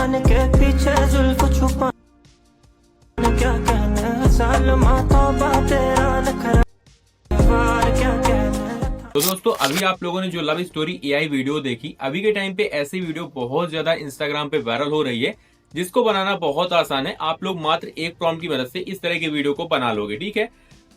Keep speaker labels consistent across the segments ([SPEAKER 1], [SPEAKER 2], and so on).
[SPEAKER 1] कान के पीछे जुल्फ छुपा क्या कहने सालमा तौबा तेरा नखरा क्या कहने।
[SPEAKER 2] तो दोस्तों अभी आप लोगों ने जो लव स्टोरी एआई वीडियो देखी, अभी के टाइम पे ऐसी वीडियो बहुत ज्यादा इंस्टाग्राम पे वायरल हो रही है, जिसको बनाना बहुत आसान है। आप लोग मात्र एक प्रॉम्प्ट की मदद से इस तरह की वीडियो को बना लोगे, ठीक है।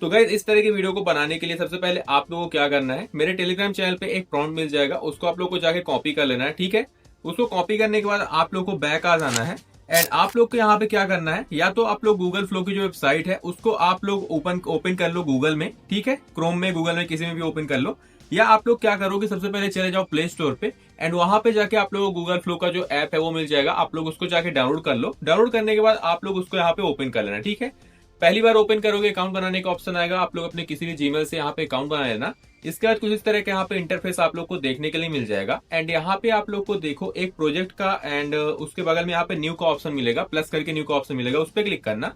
[SPEAKER 2] तो गाइस इस तरह की वीडियो को बनाने के लिए सबसे पहले आप लोगों को क्या करना है, मेरे टेलीग्राम चैनल पे एक प्रॉम्प्ट मिल जाएगा, उसको आप लोग को जाके कॉपी कर लेना है, ठीक है। उसको कॉपी करने के बाद आप लोग को बैक आ जाना है एंड आप लोग को यहाँ पे क्या करना है, या तो आप लोग गूगल फ्लो की जो वेबसाइट है उसको आप लोग ओपन कर लो गूगल में, ठीक है। क्रोम में, गूगल में, किसी में भी ओपन कर लो। या आप लोग क्या करोगे, सबसे पहले चले जाओ प्ले स्टोर पे एंड वहां पे जाके आप लोगों को गूगल फ्लो का जो ऐप है वो मिल जाएगा, आप लोग उसको जाके डाउनलोड कर लो। डाउनलोड करने के बाद आप लोग उसको यहाँ पे ओपन कर लेना, ठीक है। पहली बार ओपन करोगे अकाउंट बनाने का ऑप्शन आएगा, आप लोग अपने किसी भी जीमेल से यहाँ पे अकाउंट बना लेना। इसके बाद कुछ इस तरह का यहाँ पे इंटरफेस आप लोग को देखने के लिए मिल जाएगा एंड यहाँ पे आप लोग को देखो एक प्रोजेक्ट का एंड उसके बगल में यहाँ पे न्यू का ऑप्शन मिलेगा, प्लस करके न्यू का ऑप्शन मिलेगा, उस पर क्लिक करना।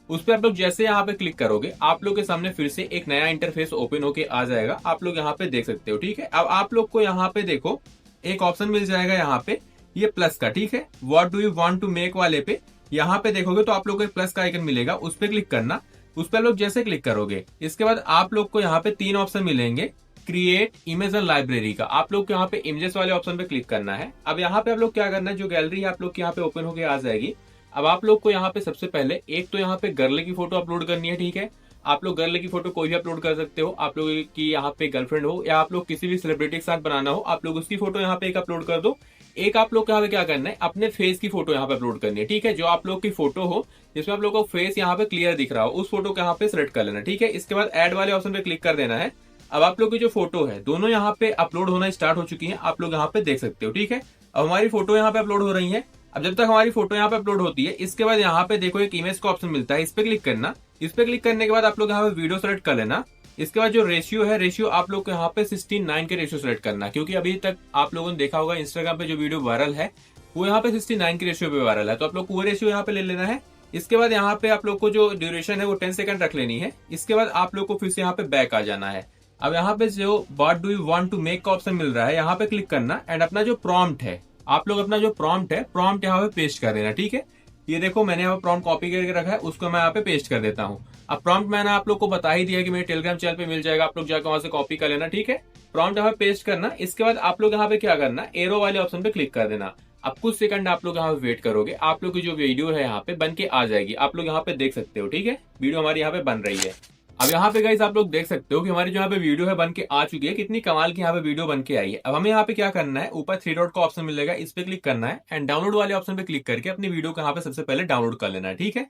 [SPEAKER 2] उस पर आप लोग जैसे यहाँ पे क्लिक करोगे आप लोग के सामने फिर से एक नया इंटरफेस ओपन होके आ जाएगा, आप लोग यहाँ पे देख सकते हो, ठीक है। अब आप लोग को यहाँ पे देखो एक ऑप्शन मिल जाएगा यहाँ पे ये प्लस का, ठीक है। What do you want to make वाले पे यहाँ पे देखोगे तो आप लोग को एक प्लस का आइकन मिलेगा, उस पर क्लिक करना। उस पर लोग जैसे क्लिक करोगे इसके बाद आप लोग को यहाँ पे 3 ऑप्शन मिलेंगे, क्रिएट इमेज एंड लाइब्रेरी का। आप लोग को यहाँ पे इमेजेस वाले ऑप्शन पे क्लिक करना है। अब यहाँ पे आप लोग क्या करना है, जो गैलरी है आप लोग की यहाँ पे ओपन होके आ जाएगी। अब आप लोग को यहाँ पे सबसे पहले एक तो यहाँ पे गर्ल की फोटो अपलोड करनी है, ठीक है। आप लोग गर्ल की फोटो कोई भी अपलोड कर सकते हो, आप लोग की यहाँ पे गर्लफ्रेंड हो या आप लोग किसी भी सेलिब्रिटी के साथ बनाना हो, आप लोग उसकी फोटो यहाँ पे एक अपलोड कर दो। एक आप लोग यहाँ पे क्या करना है, अपने फेस की फोटो यहाँ पे अपलोड करनी है, ठीक है। जो आप लोग की फोटो हो जिसमें आप लोग को फेस यहाँ पे क्लियर दिख रहा हो उस फोटो को यहाँ पे सिलेक्ट कर लेना, ठीक है। इसके बाद ऐड वाले ऑप्शन पे क्लिक कर देना है। अब आप लोग की जो फोटो है दोनों यहाँ पे अपलोड होना स्टार्ट हो चुकी है, आप लोग यहाँ पे देख सकते हो, ठीक है। अब हमारी फोटो यहाँ पे अपलोड हो रही है। अब जब तक हमारी फोटो यहाँ पे अपलोड होती है इसके बाद यहाँ पे देखो एक इमेज का ऑप्शन मिलता है, इस पे क्लिक करना। इस पे क्लिक करने के बाद आप लोग यहाँ पे वीडियो सेलेक्ट कर लेना। इसके बाद जो रेशियो है, रेशियो आप लोग को यहाँ पे 16:9 के रेशियो सेलेक्ट करना, क्योंकि अभी तक आप लोगों ने देखा होगा इंस्टाग्राम पे जो वीडियो वायरल है वो यहाँ पे 16:9 के रेशियो पे वायरल है, तो आप लोग को वो रेशियो यहाँ पे ले लेना है। इसके बाद यहाँ पे आप लोग को जो ड्यूरेशन है वो 10 सेकंड रख लेनी है। इसके बाद आप लोग को फिर से यहाँ पे बैक आ जाना है। अब यहाँ पे जो what do you want to make का ऑप्शन मिल रहा है यहाँ पे क्लिक करना एंड अपना जो प्रॉम्प्ट है, आप लोग अपना जो प्रॉम्प्ट है प्रॉम्प्ट यहाँ पे पेस्ट कर देना, ठीक है। ये देखो मैंने यहाँ पे प्रॉम्प्ट कॉपी करके रखा है, उसको मैं यहाँ पे पेस्ट कर देता हूँ। अब प्रॉम्प्ट मैंने आप लोग को बता ही दिया कि मेरे टेलीग्राम चैनल पे मिल जाएगा, आप लोग जाकर वहां से कॉपी कर लेना, ठीक है। प्रॉम्प्ट यहाँ पे पेस्ट करना। इसके बाद आप लोग यहाँ पे क्या करना, एरो वाले ऑप्शन पे क्लिक कर देना। अब कुछ सेकंड आप लोग यहाँ पे वेट करोगे, आप लोग की जो वीडियो है यहाँ पे बन के आ जाएगी, आप लोग यहाँ पे देख सकते हो, ठीक है। वीडियो हमारी यहाँ पे बन रही है। अब यहाँ पे गाइस आप लोग देख सकते हो कि हमारी जो यहाँ पे वीडियो है बन के आ चुकी है, कितनी कमाल की यहाँ पे वीडियो बन के आई है। अब हमें यहाँ पे क्या करना है, ऊपर 3 डॉट का ऑप्शन मिलेगा, इस पे क्लिक करना है एंड डाउनलोड वाले ऑप्शन पे क्लिक करके अपनी वीडियो को यहाँ पे सबसे पहले डाउनलोड कर लेना है, ठीक है।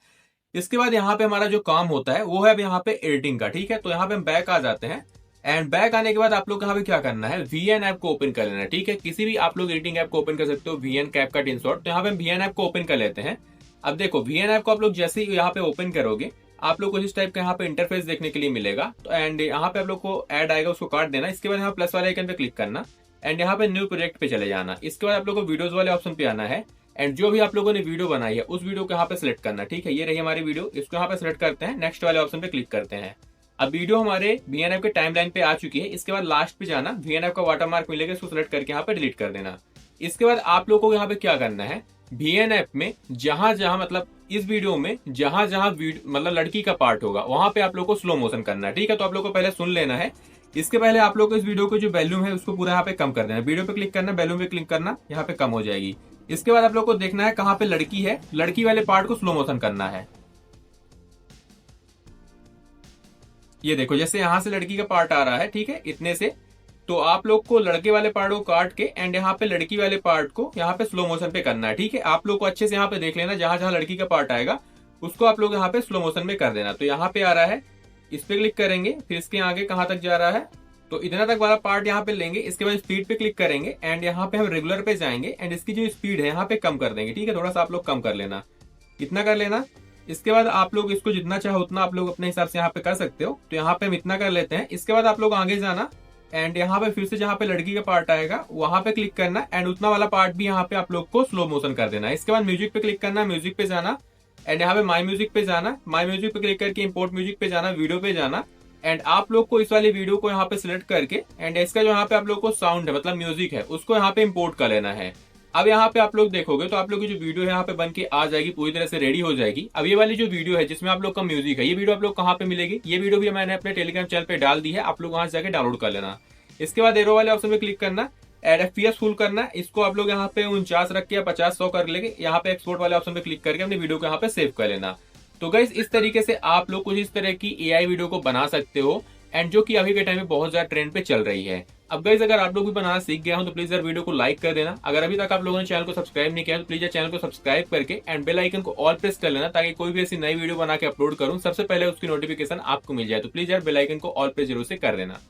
[SPEAKER 2] इसके बाद यहाँ पे हमारा जो काम होता है वो है अब यहाँ पे एडिटिंग का, ठीक है। तो यहाँ पे हम बैक आ जाते हैं एंड बैक आने के बाद आप लोग यहाँ पे क्या करना है, VN ऐप को ओपन कर लेना है, ठीक है। किसी भी आप लोग एडिटिंग ऐप को ओपन कर सकते हो, VN कैपकट InShot। तो यहाँ पे हम VN ऐप को ओपन कर लेते हैं। अब देखो VN ऐप को आप लोग जैसे ही यहाँ पे ओपन करोगे आप लोग को इस टाइप का यहाँ पे इंटरफेस देखने के लिए मिलेगा। तो एंड यहाँ पे आप लोग को ऐड आएगा, उसको काट देना। इसके बाद यहाँ प्लस वाले आइकन पे क्लिक करना एंड यहाँ पे न्यू प्रोजेक्ट पे चले जाना। इसके बाद आप लोग को वीडियोस वाले ऑप्शन पे आना है एंड जो भी आप लोगों ने वीडियो बनाई है उस वीडियो को यहाँ पे सिलेक्ट करना, ठीक है। ये रही हमारी वीडियो, इसको यहाँ पे सिलेक्ट करते हैं, नेक्स्ट वाले ऑप्शन पे क्लिक करते हैं। अब वीडियो हमारे VN ऐप के टाइमलाइन पे आ चुकी है। इसके बाद लास्ट पे जाना, VN ऐप का वाटरमार्क मिलेगा, इसको सिलेक्ट करके यहाँ पे डिलीट कर देना। इसके बाद आप लोग को यहाँ पे क्या करना है, VN ऐप में जहां जहां मतलब इस वीडियो में जहां जहां मतलब लड़की का पार्ट होगा वहां पे आप लोग को स्लो मोशन करना है, ठीक है। तो आप लोग को पहले सुन लेना है। इसके पहले आप लोग को इस वीडियो को जो वॉल्यूम है उसको पूरा यहाँ पे कम कर देना है। वीडियो पे क्लिक करना, वॉल्यूम पे क्लिक करना, यहाँ पे कम हो जाएगी। इसके बाद आप लोग को देखना है कहाँ पे लड़की है, लड़की वाले पार्ट को स्लो मोशन करना है। ये देखो जैसे यहाँ से लड़की का पार्ट आ रहा है, ठीक है, इतने से। तो आप लोग को लड़के वाले पार्ट को काट के एंड यहाँ पे लड़की वाले पार्ट को यहाँ पे स्लो मोशन पे करना है, ठीक है। आप लोग को अच्छे से यहाँ पे देख लेना, जहां जहां लड़की का पार्ट आएगा उसको आप लोग यहाँ पे स्लो मोशन में कर देना। तो यहाँ पे आ रहा है, इस पे क्लिक करेंगे, फिर इसके आगे कहाँ तक जा रहा है, तो इतना तक वाला पार्ट यहाँ पे लेंगे। इसके बाद स्पीड पे क्लिक करेंगे एंड यहाँ पे हम रेगुलर पे जाएंगे एंड इसकी जो स्पीड है यहाँ पे कम कर देंगे, ठीक है। थोड़ा सा आप लोग कम कर लेना, इतना कर लेना। इसके बाद आप लोग इसको जितना चाहो उतना आप लोग अपने हिसाब से यहाँ पे कर सकते हो। तो यहाँ पे हम इतना कर लेते हैं। इसके बाद आप लोग आगे जाना एंड यहाँ पे फिर से जहाँ पे लड़की का पार्ट आएगा वहां पे क्लिक करना एंड उतना वाला पार्ट भी यहाँ पे आप लोग को स्लो मोशन कर देना है। इसके बाद म्यूजिक पे क्लिक करना, म्यूजिक पे जाना एंड यहाँ पे माई म्यूजिक पे जाना, माई म्यूजिक पे क्लिक करके इंपोर्ट म्यूजिक पे जाना, वीडियो पे जाना एंड आप लोग को इस वाली वीडियो को यहाँ पे सिलेक्ट करके एंड इसका जो यहाँ पे आप लोग को साउंड है मतलब म्यूजिक है उसको यहाँ पे इंपोर्ट कर लेना है। अब यहाँ पे आप लोग देखोगे तो आप लोग की जो वीडियो है यहाँ पे बन के आ जाएगी, पूरी तरह से रेडी हो जाएगी। अब ये वाली जो वीडियो है जिसमें आप लोग का म्यूजिक है, ये वीडियो आप लोग कहाँ पे मिलेगी, ये वीडियो भी मैंने अपने टेलीग्राम चैनल पे डाल दी है, आप लोग वहां से जाके डाउनलोड कर लेना। इसके बाद एरो वाले ऑप्शन पे क्लिक करना, एड FPS फुल करना, इसको आप लोग यहाँ पे 49 रख के या 50-100 कर लेंगे। यहाँ पे एक्सपोर्ट वाले ऑप्शन पे क्लिक करके अपनी वीडियो को यहाँ पे सेव कर लेना। तो गाइस इस तरीके से आप लोग कुछ इस तरह की AI वीडियो को बना सकते हो, एंड जो कि अभी के टाइम में बहुत ज्यादा ट्रेंड पे चल रही है। अब गाइस अगर आप लोग भी बनाना सीख गए हो तो प्लीज यार वीडियो को लाइक कर देना। अगर अभी तक आप लोगों ने चैनल को सब्सक्राइब नहीं किया तो प्लीज यार चैनल को सब्सक्राइब करके एंड बेल आइकन को ऑल प्रेस कर लेना, ताकि कोई भी ऐसी नई वीडियो बना के अपलोड करूं सबसे पहले उसकी नोटिफिकेशन आपको मिल जाए। तो प्लीज यार बेल आइकन को ऑल प्रेस जरूर से कर देना।